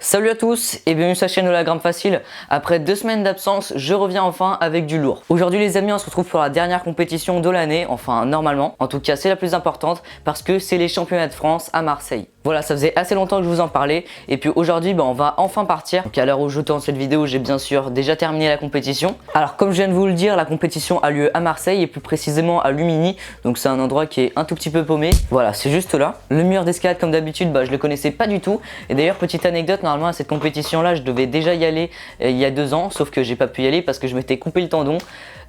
Salut à tous et bienvenue sur la chaîne de la Grimpe Facile. Après 2 semaines d'absence, je reviens enfin avec du lourd. Aujourd'hui les amis, on se retrouve pour la dernière compétition de l'année, enfin normalement. En tout cas c'est la plus importante parce que c'est les championnats de France à Marseille. Voilà, ça faisait assez longtemps que je vous en parlais et puis aujourd'hui on va enfin partir. Donc à l'heure où je tourne cette vidéo, j'ai bien sûr déjà terminé la compétition. Alors comme je viens de vous le dire, la compétition a lieu à Marseille et plus précisément à Lumini. Donc c'est un endroit qui est un tout petit peu paumé. Voilà, c'est juste là. Le mur d'escalade comme d'habitude, je le connaissais pas du tout. Et d'ailleurs petite anecdote, normalement à cette compétition là je devais déjà y aller il y a 2 ans, sauf que j'ai pas pu y aller parce que je m'étais coupé le tendon.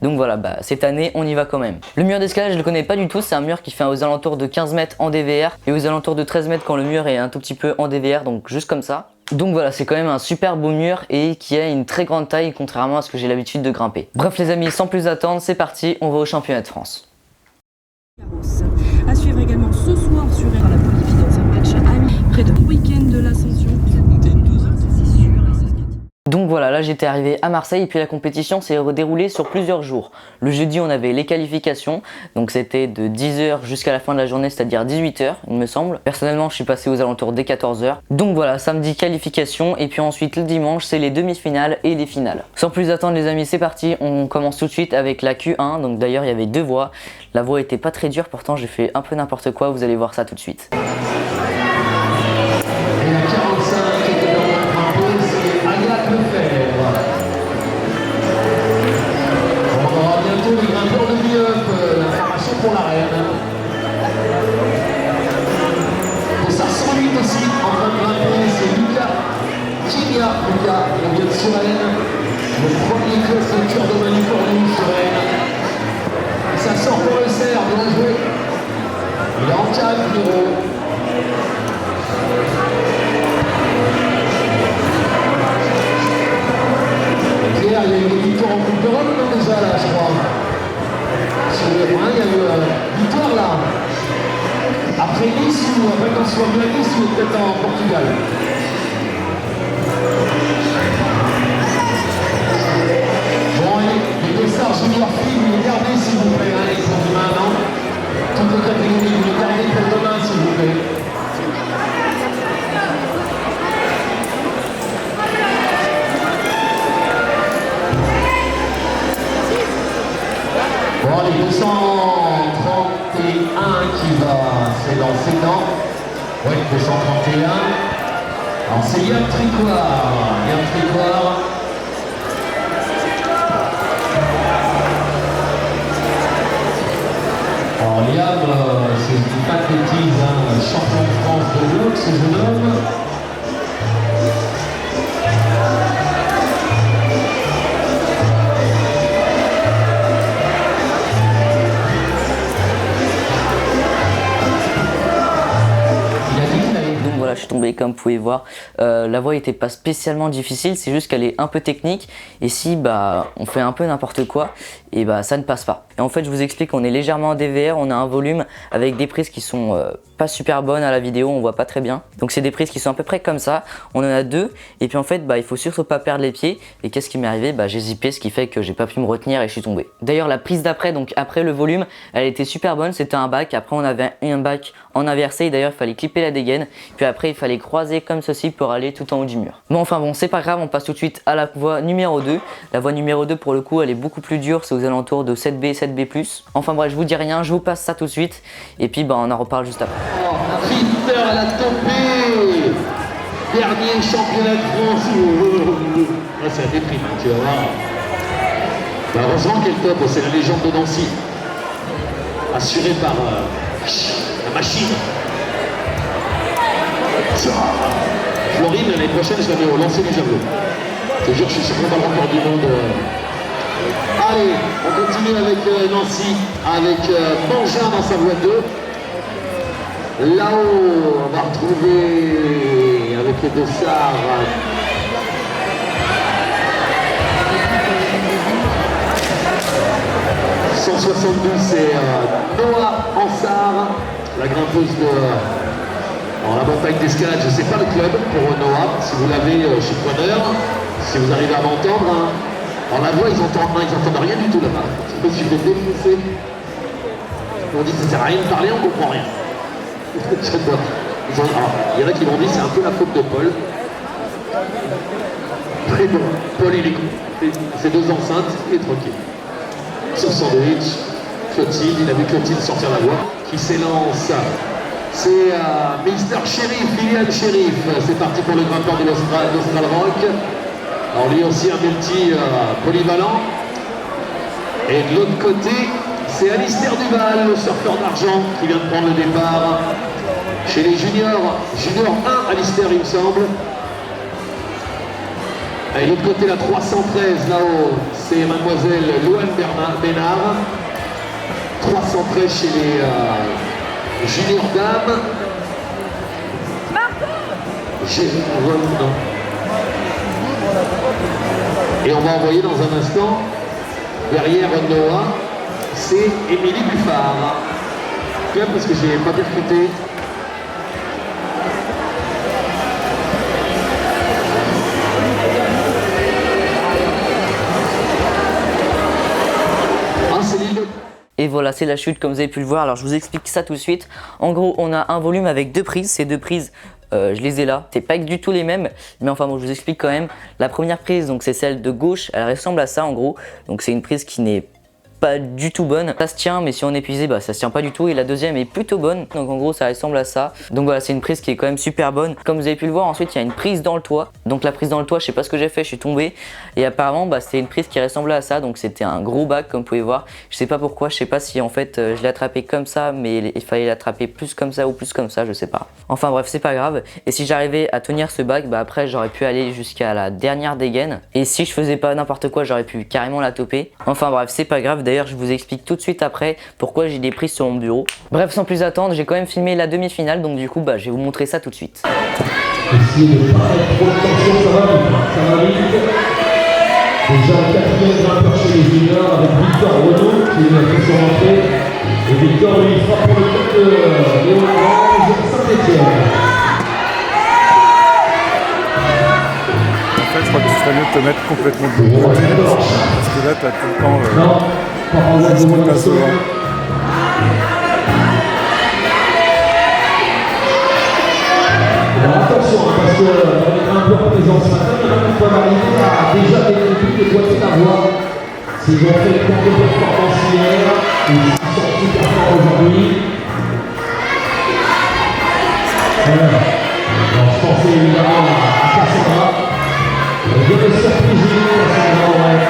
Donc voilà, cette année on y va quand même. Le mur d'escalade je le connais pas du tout, c'est un mur qui fait aux alentours de 15 mètres en DVR et aux alentours de 13 mètres quand le mur est un tout petit peu en DVR, donc juste comme ça. Donc voilà, c'est quand même un super beau mur et qui a une très grande taille contrairement à ce que j'ai l'habitude de grimper. Bref les amis, sans plus attendre, c'est parti, on va au championnat de France. À suivre également ce soir sur la Bolivie dans un match ami près de week-end de l'Ascension. Donc voilà, là j'étais arrivé à Marseille et puis la compétition s'est déroulée sur plusieurs jours. Le jeudi on avait les qualifications, donc c'était de 10h jusqu'à la fin de la journée, c'est-à-dire 18h il me semble. Personnellement je suis passé aux alentours des 14h. Donc voilà, samedi qualification et puis ensuite le dimanche c'est les demi-finales et les finales. Sans plus attendre les amis, c'est parti, on commence tout de suite avec la Q1. Donc d'ailleurs il y avait 2 voies, la voie était pas très dure, pourtant j'ai fait un peu n'importe quoi, vous allez voir ça tout de suite. Pour la reine. Et ça 108 aussi en train de grimper, c'est Lucas, il vient de Suresnes, le premier club de cœur de Manu Cornu, Suresnes. Et ça sort pour le cerf, bien joué. Il est en calme, Pierrot. Pierre, il y a eu des victoires en Coupe d'Europe déjà là, je crois. Sur le point, il y a eu victoire là. Après Nice ou après qu'on soit bien Nice ou peut-être en Portugal. Bon, les Dossards Junior Filles, vous les gardez s'il vous plaît, hein, ils sont demain, non? Toutes les catégories, vous les gardez pour demain s'il vous plaît. Bon, les 231 qui va s'élancer dans. Oui, 231. Alors c'est Yann Tricoire. Alors Liam, si je ne dis pas de bêtises, champion de France de l'autre, ce jeune homme. Voilà, je suis tombé comme vous pouvez voir. La voie n'était pas spécialement difficile, c'est juste qu'elle est un peu technique et si on fait un peu n'importe quoi et ça ne passe pas. Et en fait je vous explique, on est légèrement en DVR, on a un volume avec des prises qui sont pas super bonnes à la vidéo, on voit pas très bien. Donc c'est des prises qui sont à peu près comme ça, on en a 2 et puis en fait il faut surtout pas perdre les pieds. Et qu'est-ce qui m'est arrivé? J'ai zippé, ce qui fait que j'ai pas pu me retenir et je suis tombé. D'ailleurs la prise d'après, donc après le volume, elle était super bonne, c'était un bac. Après on avait un bac en inversé, d'ailleurs il fallait clipper la dégaine, puis après il fallait croiser comme ceci pour aller tout en haut du mur. Bon c'est pas grave, on passe tout de suite à la voie numéro 2. La voie numéro 2 pour le coup elle est beaucoup plus dure, c'est aux alentours de 7B, 7B+. Enfin bref, je vous dis rien, je vous passe ça tout de suite et puis on en reparle juste après. Ritter à la tombée. Dernier championnat de France. Là c'est la déprime, tu vas voir. Heureusement qu'elle top, c'est la légende de Nancy. Assurée par la machine. Florine, l'année prochaine, je la mets au lancer du javelot. Je te jure, je suis sûr qu'on va le record du monde. Allez, on continue avec Nancy, avec Mangin dans sa voie 2. Là-haut, on va retrouver avec les Dossards. « 172, c'est Noah Ansar, la grimpeuse de la montagne d'escalade. Je ne sais pas le club pour Noah, si vous l'avez, je suis preneur, si vous arrivez à m'entendre. Hein. Alors la voix, ils entendent rien du tout là-bas. Je suis défoncé. On dit que ça sert à rien de parler, on comprend rien. Il y en a qui m'ont dit c'est un peu la faute de Paul. très bon. Paul, il est ses deux enceintes, il est tranquille. Sur sandwich, Clotilde, il a vu Clotilde sortir la voie. Qui s'élance, c'est Mister Sheriff, Ilian Sheriff. C'est parti pour le grimpeur de l'Austral Rock. Alors lui aussi un multi polyvalent. Et de l'autre côté, c'est Alistair Duval, le surfeur d'argent, qui vient de prendre le départ chez les juniors. Junior 1, Alistair, il me semble. Et de l'autre côté, la 313, là-haut, c'est mademoiselle Louane Bénard. 313 chez les juniors dames. Et on va envoyer dans un instant, derrière Noah, c'est Émilie Buffard. Parce que je n'ai pas percuté. Et voilà, c'est la chute comme vous avez pu le voir. Alors je vous explique ça tout de suite. En gros, on a un volume avec deux prises. Ces deux prises, je les ai là. C'est pas du tout les mêmes, mais enfin bon, je vous explique quand même. La première prise, donc c'est celle de gauche. Elle ressemble à ça en gros. Donc c'est une prise qui n'est pas du tout bonne. Ça se tient, mais si on est épuisé, bah ça se tient pas du tout. Et la deuxième est plutôt bonne. Donc en gros, ça ressemble à ça. Donc voilà, c'est une prise qui est quand même super bonne. Comme vous avez pu le voir, ensuite il y a une prise dans le toit. Donc la prise dans le toit, je sais pas ce que j'ai fait, je suis tombé. Et apparemment, bah c'était une prise qui ressemblait à ça. Donc c'était un gros bac, comme vous pouvez voir. Je sais pas pourquoi, je sais pas si en fait je l'ai attrapé comme ça, mais il fallait l'attraper plus comme ça ou plus comme ça, je sais pas. Enfin bref, c'est pas grave. Et si j'arrivais à tenir ce bac, bah après j'aurais pu aller jusqu'à la dernière dégaine. Et si je faisais pas n'importe quoi, j'aurais pu carrément la toper. Enfin bref, c'est pas grave. D'ailleurs, je vous explique tout de suite après pourquoi j'ai des prises sur mon bureau. Bref, sans plus attendre, j'ai quand même filmé la demi-finale, donc du coup bah je vais vous montrer ça tout de suite. Essayez de ne pas mettre trop de tension, ça va vite. Déjà le quatrième grimpeur chez les juniors avec Victor Renaud qui est fait son entrée. Et Victor lui frappe pour le compte de Léon Grange, Saint-Etienne. En fait, je crois que tu ferais mieux de te mettre complètement de côté, parce que là, tu as tout le temps ce qui passe devant. Alors attention, parce que dans les grimpeurs présents ce matin, il y en a qui peuvent arriver à déjà début de boiter la voie. S'ils ont fait le compte de performance hier, ou s'ils sont super forts aujourd'hui. Alors je pensais évidemment à Cassandra. Il y a des surprises à Cassandra, ouais.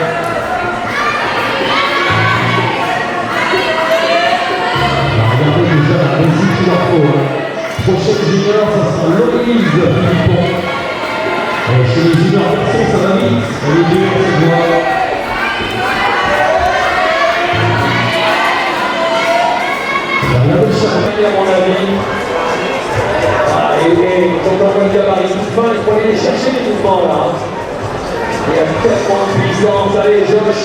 Regardez déjà la réussite qu'il en faut. Prochaine junior, ça sera Louise Philippon. Chez les juniors garçons, ça va vite. Elle est dure, on se voit. Regardez le champagne à mon avis. Et quand on voit le gabarit tout fin, il faut aller les chercher les mouvements là. Il y a tellement de puissance. Allez Josh,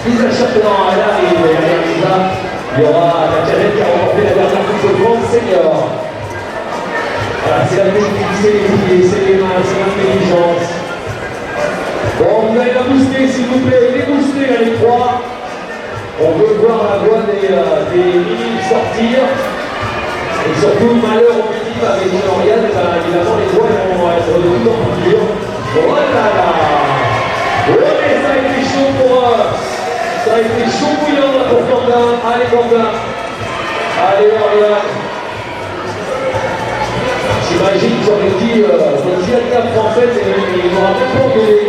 ils achètent dedans, elle arrive. Et derrière ça, il y aura la Canette qui a remporté la dernière course de France senior. Voilà, c'est la technique, c'est les pieds, c'est les mains, c'est l'intelligence. Bon, vous allez la booster s'il vous plaît, les booster là les trois. On veut voir la voie des minimes sortir. Et surtout, malheur au midi avec Florian, évidemment les voies vont être de tout en plus dur. Voilà là. Ouais, mais ça a été chaud pour ça a été chaud bouillant là pour Quentin. Allez Quentin. Allez Florian. J'imagine que j'aurais dit la française et il m'aura même pas engueulé.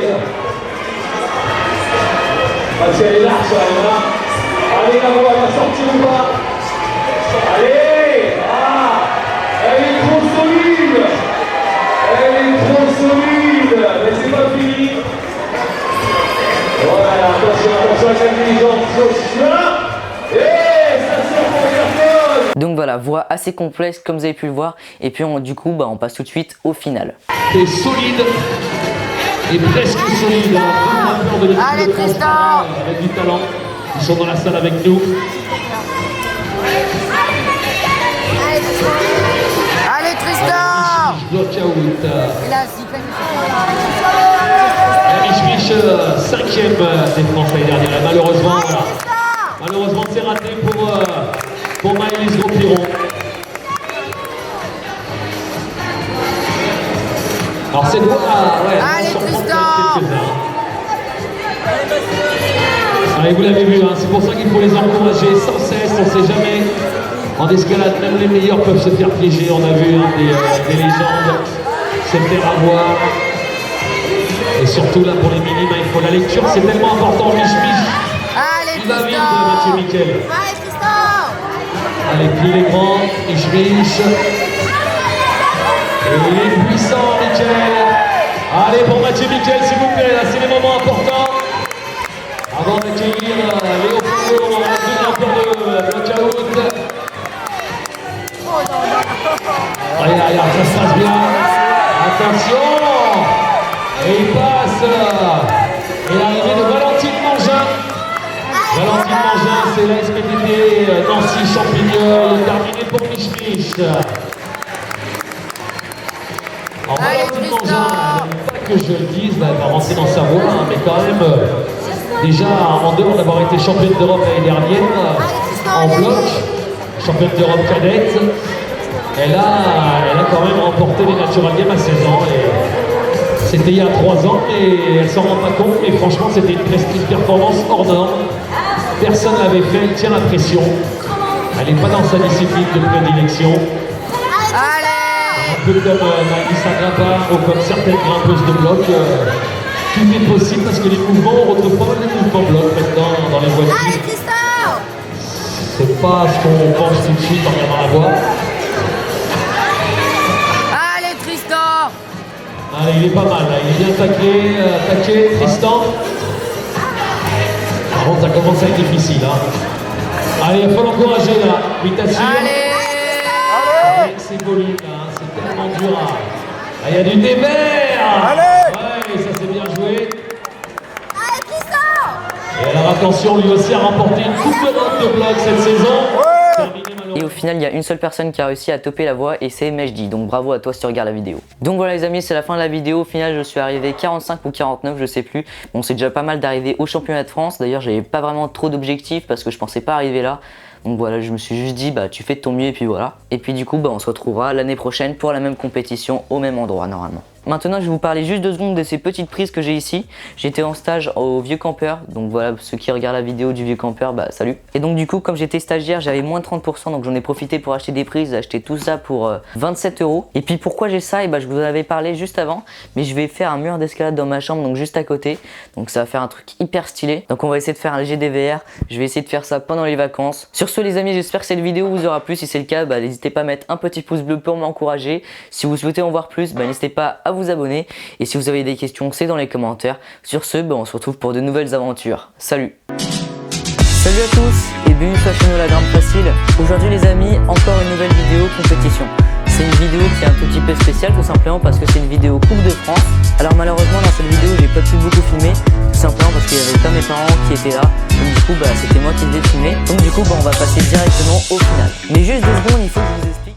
Parce qu'elle est large quand même. Allez la voie, elle va sortir ou pas? Allez. Elle est trop solide. Elle est trop solide. Mais c'est pas fini. Voilà, attention à l'intelligence. Et ça sort pour personne. Donc voilà, voie assez complexe comme vous avez pu le voir. Et puis du coup, bah, on passe tout de suite au final. C'est solide. Et presque solide. Allez Tristan. Avec du talent. Ils sont dans la salle avec nous. Allez Tristan. Block-out. Allez, Mich, 5e des Français l'année dernière. Malheureusement, c'est raté pour Maëlys Gros-Piron. Alors cette voie, ouais, allez Tristan. Allez, vous l'avez vu, hein, c'est pour ça qu'il faut les encourager sans cesse, on ne sait jamais. En escalade, même les meilleurs peuvent se faire piéger. On a vu hein, des légendes se faire avoir. Et surtout là pour les minimes, il faut la lecture, c'est tellement important. Mich-Mich, Allez, il va vite, Tristan. Mathieu Miquel. Allez, Tristan. Allez, puis les grands, Mich-Mich. Et il est puissant, Miquel. Allez, pour Mathieu Miquel, s'il vous plaît, là, c'est les moments importants. Avant d'accueillir Léo Fourneau, on va faire un peu de bloc-out. Regarde, ça se passe bien. Attention. Et il passe. Et l'arrivée de Valentine Mangin. Valentine Mangin, c'est la SPTT Nancy Champignol, terminé pour Mich-Mich. Alors Valentine Mangin, pas que je le dise, elle va rentrer dans sa voie, hein, mais quand même, déjà en dehors d'avoir été championne d'Europe l'année dernière, en bloc, championne d'Europe cadette, elle a quand même remporté les Natural Games à 16 ans. C'était il y a 3 ans, mais elle s'en rend pas compte, mais franchement c'était une performance hors norme. Personne ne l'avait fait, elle tient la pression. Elle n'est pas dans sa discipline de prédilection. Allez. Un peu comme Nagisa Grappard ou comme certaines grimpeuses de bloc. Tout est possible parce que les mouvements, on retrouve pas mal de mouvements bloc maintenant dans les voitures. Allez, Tristan. C'est pas ce qu'on pense tout de suite en regardant la voie. Allez, Tristan. Allez, il est pas mal, là. Il est bien taqué, Tristan. Par contre, ça commence à être difficile. Hein. Allez, il faut l'encourager là. Oui, t'assures. Allez. Avec ses volumes là, c'est tellement dur. Ah, il y a du dévers. Allez. Ouais, ça c'est bien joué. Allez, Tristan. Et alors attention, lui aussi a remporté une coupe d'Europe de bloc cette saison. Terminé malheureusement. Et au final, il y a une seule personne qui a réussi à topper la voie et c'est Mejdi. Donc bravo à toi si tu regardes la vidéo. Donc voilà les amis, c'est la fin de la vidéo. Au final, je suis arrivé 45 ou 49, je sais plus. Bon, c'est déjà pas mal d'arriver au championnat de France. D'ailleurs, j'avais pas vraiment trop d'objectifs parce que je pensais pas arriver là. Donc voilà, je me suis juste dit, bah tu fais de ton mieux et puis voilà. Et puis du coup, bah on se retrouvera l'année prochaine pour la même compétition au même endroit normalement. Maintenant, je vais vous parler juste 2 secondes de ces petites prises que j'ai ici. J'étais en stage au Vieux Campeur, donc voilà, ceux qui regardent la vidéo du Vieux Campeur, bah salut. Et donc du coup, comme j'étais stagiaire, j'avais moins de 30%, donc j'en ai profité pour acheter des prises, acheter tout ça pour 27 €. Et puis pourquoi j'ai ça? Et bah je vous en avais parlé juste avant, mais je vais faire un mur d'escalade dans ma chambre, donc juste à côté. Donc ça va faire un truc hyper stylé. Donc on va essayer de faire un léger DVR, je vais essayer de faire ça pendant les vacances. Sur ce les amis, j'espère que cette vidéo vous aura plu. Si c'est le cas, bah n'hésitez pas à mettre un petit pouce bleu pour m'encourager. Si vous souhaitez en voir plus, bah n'hésitez pas à vous abonner. Et si vous avez des questions, c'est dans les commentaires. Sur ce, on se retrouve pour de nouvelles aventures. Salut! Salut à tous et bienvenue sur la chaîne La Grimpe Facile. Aujourd'hui les amis, encore une nouvelle vidéo compétition. C'est une vidéo qui est un tout petit peu spéciale tout simplement parce que c'est une vidéo Coupe de France. Alors malheureusement dans cette vidéo j'ai pas pu beaucoup filmer, tout simplement parce qu'il y avait pas mes parents qui étaient là. Donc du coup c'était moi qui devais filmer. Donc du coup on va passer directement au final. Mais juste 2 secondes, il faut que je vous explique.